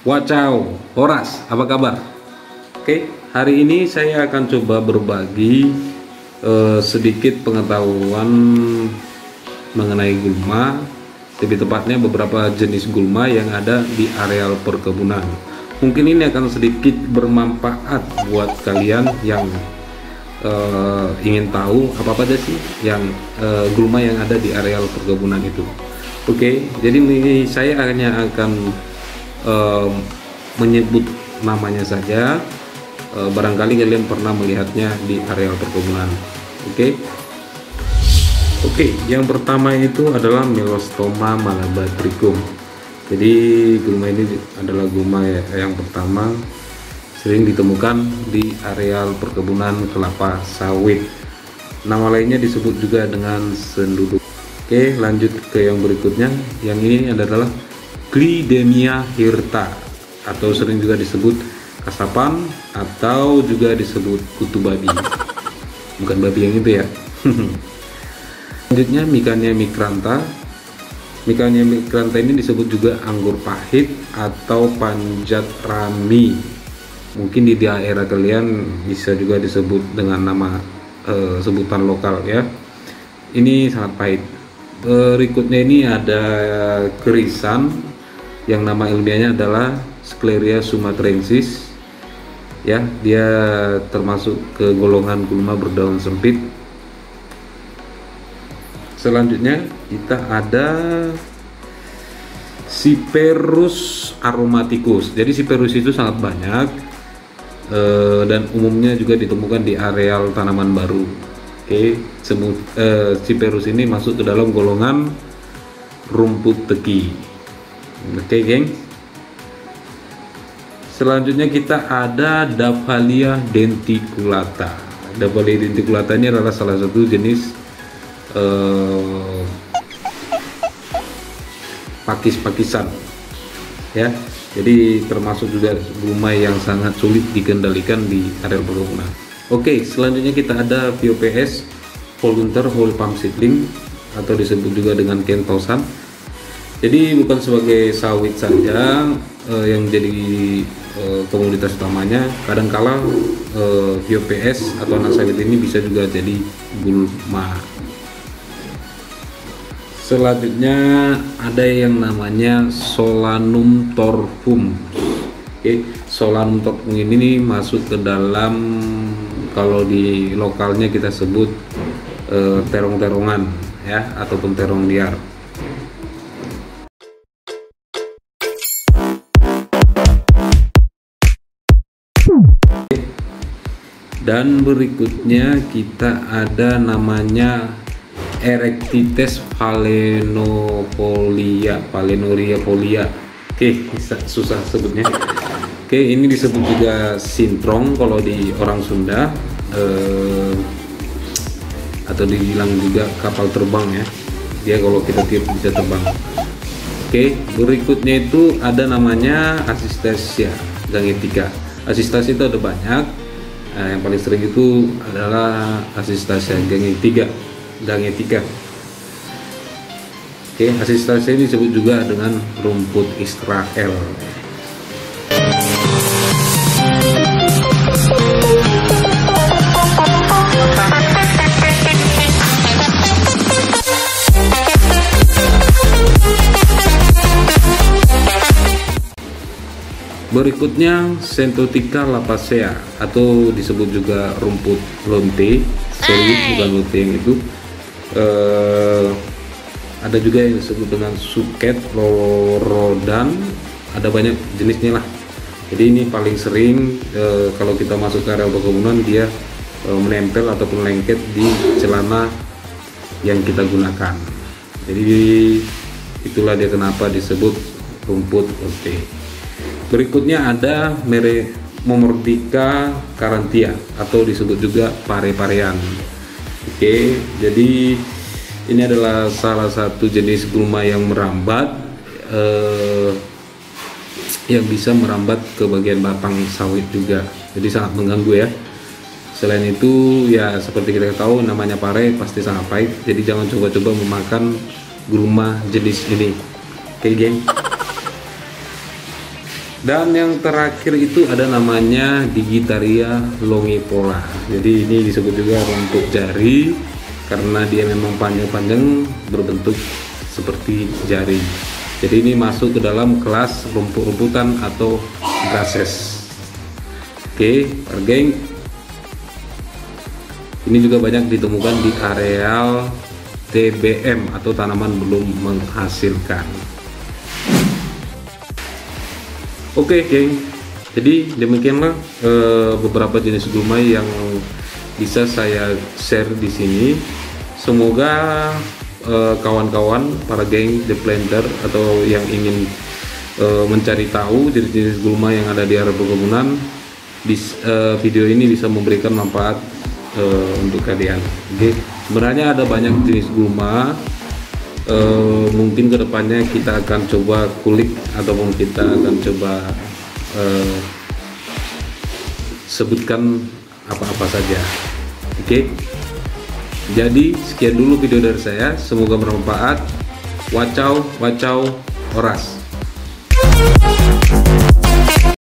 Wacau, Horas, apa kabar? Oke, hari ini saya akan coba berbagi sedikit pengetahuan mengenai gulma, lebih tepatnya beberapa jenis gulma yang ada di areal perkebunan. Mungkin ini akan sedikit bermanfaat buat kalian yang ingin tahu apa aja sih yang gulma yang ada di areal perkebunan itu. Oke, jadi saya hanya akan menyebut namanya saja. Barangkali kalian pernah melihatnya di areal perkebunan. Oke, yang pertama itu adalah Melostoma malabatricum. Jadi gulma ini adalah gulma yang pertama sering ditemukan di areal perkebunan kelapa sawit. Nama lainnya disebut juga dengan senduduk. Oke, lanjut ke yang berikutnya. Yang ini adalah Clidemia hirta, atau sering juga disebut kasapan, atau juga disebut kutu babi. Bukan babi yang itu ya. Selanjutnya Micania micrantha. Micania micrantha ini disebut juga anggur pahit atau panjat rami. Mungkin di daerah kalian bisa juga disebut dengan nama sebutan lokal ya. Ini sangat pahit. Berikutnya ini ada kerisan yang nama ilmiahnya adalah Scleria sumatrensis. Ya, dia termasuk ke golongan gulma berdaun sempit. Selanjutnya kita ada Cyperus aromaticus. Jadi Cyperus itu sangat banyak dan umumnya juga ditemukan di areal tanaman baru. Cyperus ini masuk ke dalam golongan rumput teki. Geng. Selanjutnya kita ada Daphlia denticulata. Daphlia denticulata ini adalah salah satu jenis pakis-pakisan ya. Jadi termasuk juga gulma yang sangat sulit dikendalikan di area perkebunan. Oke, selanjutnya kita ada VOPS Volunteer Whole Palm Seedling, atau disebut juga dengan kentosan. Jadi bukan sebagai sawit saja yang jadi komoditas utamanya. Kadangkala VOPS atau anak sawit ini bisa juga jadi gulma. Selanjutnya ada yang namanya Solanum torfum. Solanum torfum ini masuk ke dalam, kalau di lokalnya kita sebut terong-terongan ya, ataupun terong liar. Dan berikutnya kita ada namanya Erectites phalaenopolia. Susah sebutnya. Ini disebut juga sintrong kalau di orang Sunda, atau dibilang juga kapal terbang ya. Dia kalau kita tiup bisa terbang. Berikutnya itu ada namanya Asistasia gangetica. Asistasia itu ada banyak. Yang paling sering itu adalah Asistasia gangetica. Asistasia ini disebut juga dengan rumput Israel. Berikutnya Xanthotheca lapacea, atau disebut juga rumput lonte. Bukan lonte yang itu. Ada juga yang disebut dengan suket lorodan. Ada banyak jenisnya lah. Jadi ini paling sering kalau kita masuk ke area perkebunan, dia menempel ataupun lengket di celana yang kita gunakan. Jadi itulah dia kenapa disebut rumput lonte. Berikutnya ada Momordica carantia, atau disebut juga pare-parean. Jadi ini adalah salah satu jenis gulma yang merambat, yang bisa merambat ke bagian batang sawit juga. Jadi sangat mengganggu ya. Selain itu ya seperti kita tahu, namanya pare pasti sangat pahit. Jadi jangan coba-coba memakan gulma jenis ini. Geng. Dan yang terakhir itu ada namanya Digitaria longipola. Jadi ini disebut juga rumput jari karena dia memang panjang-panjang berbentuk seperti jari. Jadi ini masuk ke dalam kelas rumput-rumputan atau grasses. Oke, geng. Ini juga banyak ditemukan di areal TBM atau tanaman belum menghasilkan. Oke, geng. Jadi demikianlah beberapa jenis gulma yang bisa saya share di sini. Semoga kawan-kawan para geng The Planter atau yang ingin mencari tahu jenis-jenis gulma yang ada di area perkebunan, video ini bisa memberikan manfaat untuk kalian. Oke. Sebenarnya ada banyak jenis gulma. Mungkin kedepannya kita akan coba kulik ataupun kita akan coba sebutkan apa-apa saja. Oke. Jadi sekian dulu video dari saya, semoga bermanfaat. Wacau, wacau, oras.